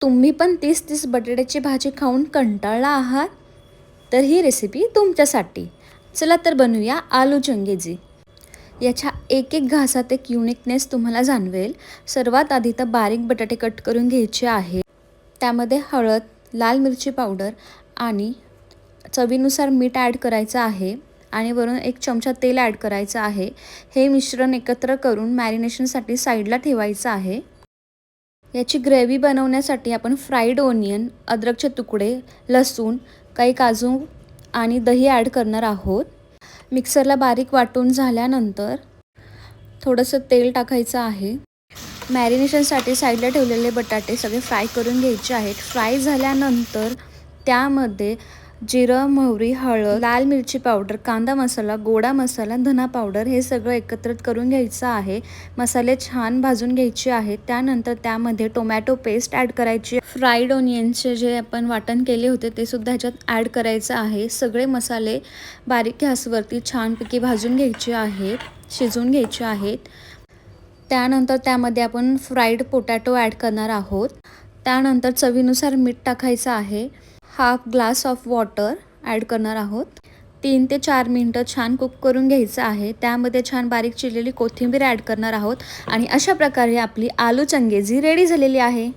तुम्ही पण 30-30 बटाट्याची भाजी खाऊन कंटाळला आहात? तर ही रेसिपी तुमच्यासाठी. चला तर बनवूया आलू चंगेजी. याच्या एक एक घासात एक युनिकनेस तुम्हाला जाणवेल. सर्वात आधी तर बारीक बटाटे कट करून घ्यायचे आहे. त्यामध्ये हळद, लाल मिरची पावडर आणि चवीनुसार मीठ ॲड करायचं आहे आणि वरून 1 चमचा तेल ॲड करायचं आहे. हे मिश्रण एकत्र करून मॅरिनेशनसाठी साईडला ठेवायचं आहे. याची ग्रेव्ही बनवण्यासाठी आपण फ्राईड ओनियन, अद्रकचे तुकडे, लसूण, काही काजू आणि दही ॲड करणार आहोत. मिक्सरला बारीक वाटून झाल्यानंतर थोडंसं तेल टाकायचं आहे. मॅरिनेशनसाठी साईडला ठेवलेले बटाटे सगळे फ्राय करून घ्यायचे आहेत. फ्राय झाल्यानंतर त्यामध्ये जिरं, मोहरी, हळद, लाल मिरची पावडर, कांदा मसाला, गोडा मसाला, धना पावडर हे सगळं एकत्रित करून घ्यायचं आहे. मसाले छान भाजून घ्यायचे आहेत. त्यानंतर त्यामध्ये टोमॅटो पेस्ट ॲड करायची. फ्राईड ओनियनचे जे आपण वाटण केले होते ते सुद्धा ह्याच्यात ॲड करायचं आहे. सगळे मसाले बारीक गॅसवरती छानपैकी भाजून घ्यायचे आहेत, शिजवून घ्यायचे आहेत. त्यानंतर त्यामध्ये आपण फ्राईड पोटॅटो ॲड करणार आहोत. त्यानंतर चवीनुसार मीठ टाकायचं आहे. Half glass of water add करणार आहोत. 3 ते 4 मिनटं छान कुक करून घ्यायचं आहे. त्यामध्ये छान बारीक चिरलेली कोथिंबीर ॲड करणार आहोत आणि अशा प्रकारे आपली आलू चंगेजी रेडी झालेली आहे.